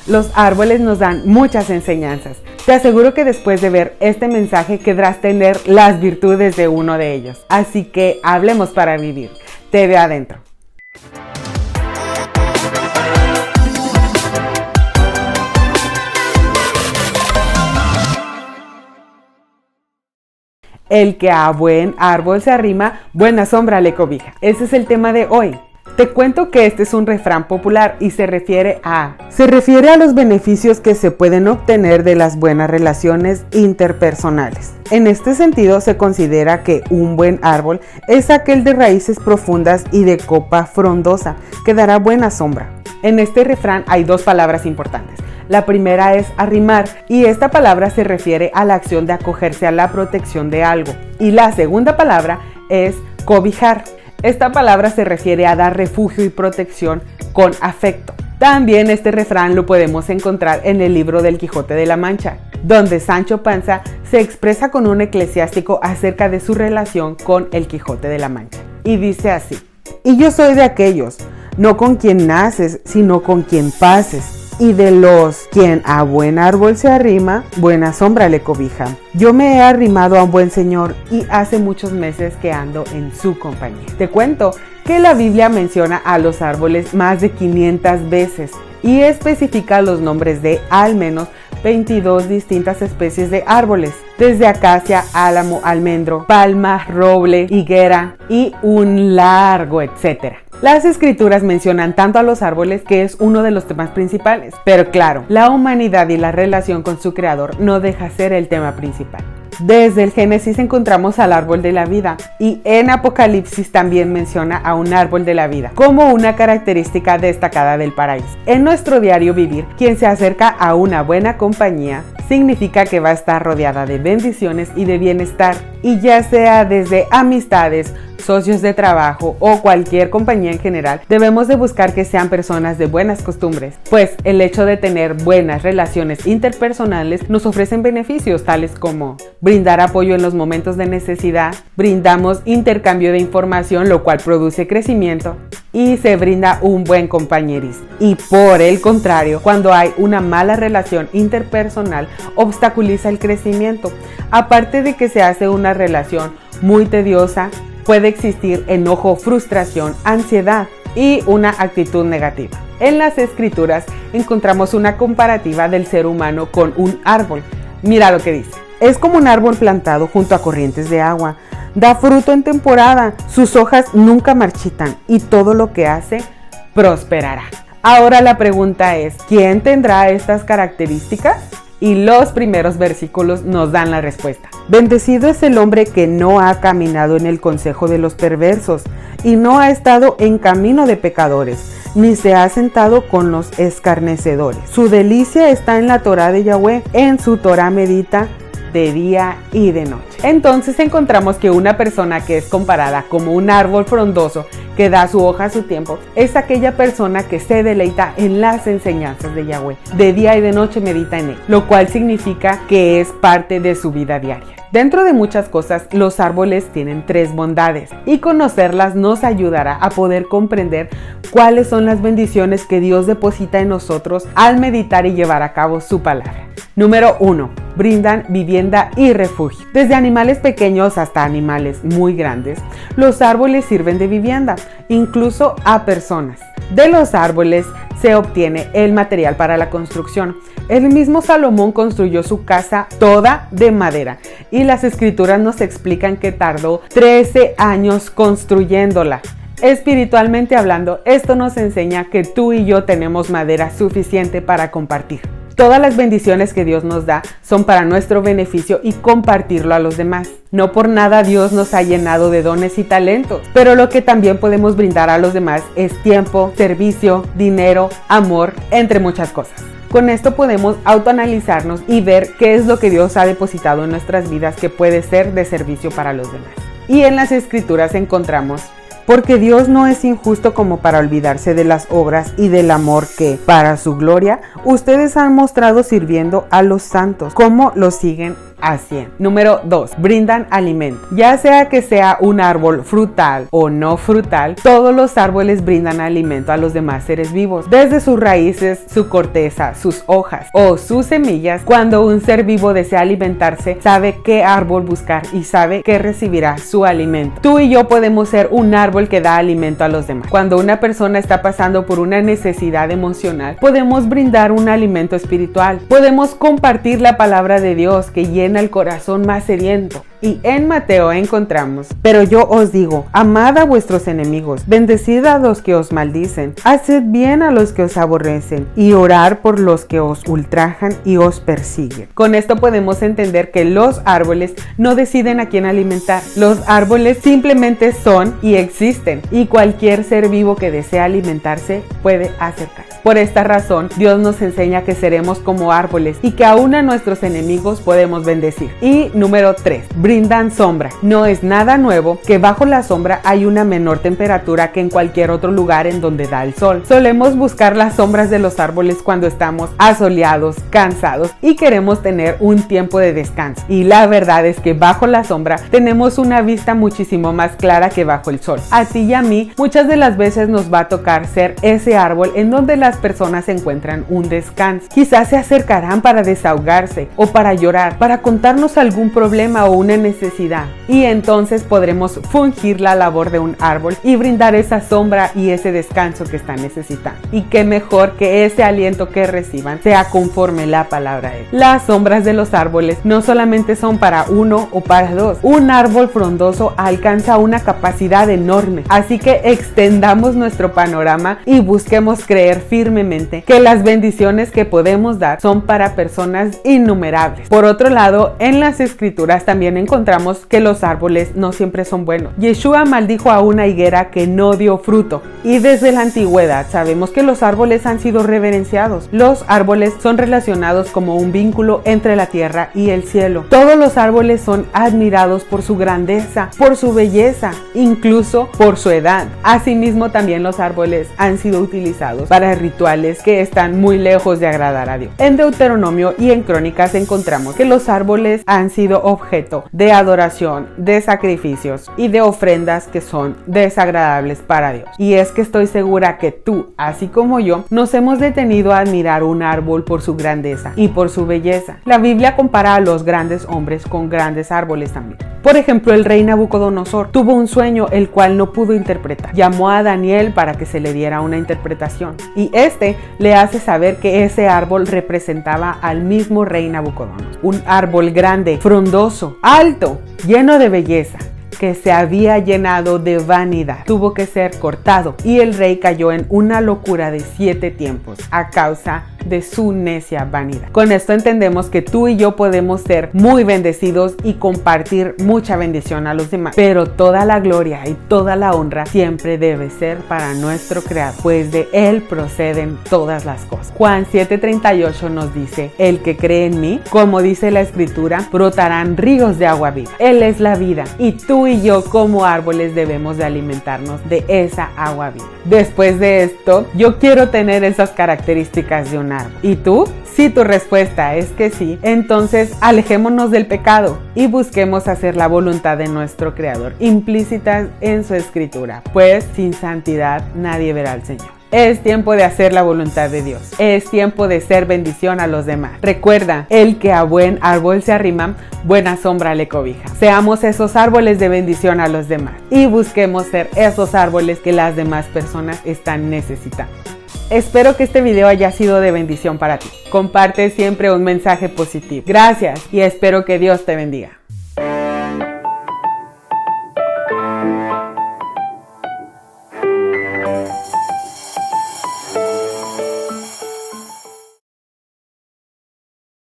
Los árboles nos dan muchas enseñanzas. Te aseguro que después de ver este mensaje querrás tener las virtudes de uno de ellos. Así que hablemos para vivir. Te veo adentro. El que a buen árbol se arrima, buena sombra le cobija. Ese es el tema de hoy. Te cuento que este es un refrán popular y se refiere a los beneficios que se pueden obtener de las buenas relaciones interpersonales. En este sentido, se considera que un buen árbol es aquel de raíces profundas y de copa frondosa, que dará buena sombra. En este refrán hay dos palabras importantes. La primera es arrimar, y esta palabra se refiere a la acción de acogerse a la protección de algo. Y la segunda palabra es cobijar. Esta palabra se refiere a dar refugio y protección con afecto. También este refrán lo podemos encontrar en el libro del Quijote de la Mancha, donde Sancho Panza se expresa con un eclesiástico acerca de su relación con el Quijote de la Mancha. Y dice así: y yo soy de aquellos, no con quien naces, sino con quien pases. Y de los quien a buen árbol se arrima, buena sombra le cobija. Yo me he arrimado a un buen señor y hace muchos meses que ando en su compañía. Te cuento que la Biblia menciona a los árboles más de 500 veces y especifica los nombres de al menos 22 distintas especies de árboles, desde acacia, álamo, almendro, palma, roble, higuera y un largo etcétera. Las escrituras mencionan tanto a los árboles, que es uno de los temas principales, pero claro, la humanidad y la relación con su creador no deja ser el tema principal. Desde el Génesis encontramos al árbol de la vida y en Apocalipsis también menciona a un árbol de la vida como una característica destacada del paraíso. En nuestro diario vivir, quien se acerca a una buena compañía significa que va a estar rodeada de bendiciones y de bienestar, y ya sea desde amistades, socios de trabajo o cualquier compañía en general, debemos de buscar que sean personas de buenas costumbres, pues el hecho de tener buenas relaciones interpersonales nos ofrecen beneficios tales como brindar apoyo en los momentos de necesidad, brindamos intercambio de información, lo cual produce crecimiento, y se brinda un buen compañerismo. Y por el contrario, cuando hay una mala relación interpersonal, obstaculiza el crecimiento. Aparte de que se hace una relación muy tediosa, puede existir enojo, frustración, ansiedad y una actitud negativa. En las escrituras encontramos una comparativa del ser humano con un árbol. Mira lo que dice: es como un árbol plantado junto a corrientes de agua, da fruto en temporada, sus hojas nunca marchitan y todo lo que hace prosperará. Ahora la pregunta es, ¿quién tendrá estas características? Y los primeros versículos nos dan la respuesta. Bendecido es el hombre que no ha caminado en el consejo de los perversos, y no ha estado en camino de pecadores, ni se ha sentado con los escarnecedores. Su delicia está en la Torá de Yahweh, en su Torá medita de día y de noche. Entonces encontramos que una persona que es comparada como un árbol frondoso que da su hoja a su tiempo, es aquella persona que se deleita en las enseñanzas de Yahweh. De día y de noche medita en él, lo cual significa que es parte de su vida diaria. Dentro de muchas cosas, los árboles tienen 3 bondades, y conocerlas nos ayudará a poder comprender cuáles son las bendiciones que Dios deposita en nosotros al meditar y llevar a cabo su palabra. Número 1. Brindan vivienda y refugio. Desde animales pequeños hasta animales muy grandes, los árboles sirven de vivienda, incluso a personas. De los árboles se obtiene el material para la construcción. El mismo Salomón construyó su casa toda de madera, y las escrituras nos explican que tardó 13 años construyéndola. Espiritualmente hablando, esto nos enseña que tú y yo tenemos madera suficiente para compartir. Todas las bendiciones que Dios nos da son para nuestro beneficio y compartirlo a los demás. No por nada Dios nos ha llenado de dones y talentos, pero lo que también podemos brindar a los demás es tiempo, servicio, dinero, amor, entre muchas cosas. Con esto podemos autoanalizarnos y ver qué es lo que Dios ha depositado en nuestras vidas que puede ser de servicio para los demás. Y en las escrituras encontramos: porque Dios no es injusto como para olvidarse de las obras y del amor que, para su gloria, ustedes han mostrado sirviendo a los santos, como lo siguen a 100. Número 2. Brindan alimento. Ya sea que sea un árbol frutal o no frutal, todos los árboles brindan alimento a los demás seres vivos. Desde sus raíces, su corteza, sus hojas o sus semillas, cuando un ser vivo desea alimentarse, sabe qué árbol buscar y sabe que recibirá su alimento. Tú y yo podemos ser un árbol que da alimento a los demás. Cuando una persona está pasando por una necesidad emocional, podemos brindar un alimento espiritual. Podemos compartir la palabra de Dios que llena el corazón más sediento. Y en Mateo encontramos: pero yo os digo, amad a vuestros enemigos, bendecid a los que os maldicen, haced bien a los que os aborrecen, y orar por los que os ultrajan y os persiguen. Con esto podemos entender que los árboles no deciden a quién alimentar. Los árboles simplemente son y existen, y cualquier ser vivo que desea alimentarse puede acercarse. Por esta razón, Dios nos enseña que seremos como árboles y que aún a nuestros enemigos podemos bendecir. Y número 3. Brindan sombra. No es nada nuevo que bajo la sombra hay una menor temperatura que en cualquier otro lugar en donde da el sol. Solemos buscar las sombras de los árboles cuando estamos asoleados, cansados y queremos tener un tiempo de descanso. Y la verdad es que bajo la sombra tenemos una vista muchísimo más clara que bajo el sol. A ti y a mí muchas de las veces nos va a tocar ser ese árbol en donde las personas encuentran un descanso. Quizás se acercarán para desahogarse o para llorar, para contarnos algún problema o una necesidad, y entonces podremos fungir la labor de un árbol y brindar esa sombra y ese descanso que están necesitando. Y qué mejor que ese aliento que reciban sea conforme la palabra de Dios. Las sombras de los árboles no solamente son para uno o para dos. Un árbol frondoso alcanza una capacidad enorme, así que extendamos nuestro panorama y busquemos creer firmemente que las bendiciones que podemos dar son para personas innumerables. Por otro lado, en las escrituras también encontramos que los árboles no siempre son buenos. Yeshua maldijo a una higuera que no dio fruto, y desde la antigüedad sabemos que los árboles han sido reverenciados. Los árboles son relacionados como un vínculo entre la tierra y el cielo. Todos los árboles son admirados por su grandeza, por su belleza, incluso por su edad. Asimismo, también los árboles han sido utilizados para rituales que están muy lejos de agradar a Dios. En Deuteronomio y en Crónicas encontramos que los árboles han sido objeto de adoración, de sacrificios y de ofrendas que son desagradables para Dios. Y es que estoy segura que tú, así como yo, nos hemos detenido a admirar un árbol por su grandeza y por su belleza. La Biblia compara a los grandes hombres con grandes árboles también. Por ejemplo, el rey Nabucodonosor tuvo un sueño el cual no pudo interpretar. Llamó a Daniel para que se le diera una interpretación, y este le hace saber que ese árbol representaba al mismo rey Nabucodonosor. Un árbol grande, frondoso, alto, lleno de belleza, que se había llenado de vanidad. Tuvo que ser cortado y el rey cayó en una locura de 7 tiempos a causa de su necia vanidad. Con esto entendemos que tú y yo podemos ser muy bendecidos y compartir mucha bendición a los demás, pero toda la gloria y toda la honra siempre debe ser para nuestro Creador, pues de Él proceden todas las cosas. Juan 7:38 nos dice: el que cree en mí, como dice la escritura, brotarán ríos de agua viva. Él es la vida y tú y yo como árboles debemos de alimentarnos de esa agua viva. Después de esto, yo quiero tener esas características de un árbol. ¿Y tú? Si tu respuesta es que sí, entonces alejémonos del pecado y busquemos hacer la voluntad de nuestro Creador, implícita en su escritura, pues sin santidad nadie verá al Señor. Es tiempo de hacer la voluntad de Dios. Es tiempo de ser bendición a los demás. Recuerda, el que a buen árbol se arrima, buena sombra le cobija. Seamos esos árboles de bendición a los demás y busquemos ser esos árboles que las demás personas están necesitando. Espero que este video haya sido de bendición para ti. Comparte siempre un mensaje positivo. Gracias y espero que Dios te bendiga.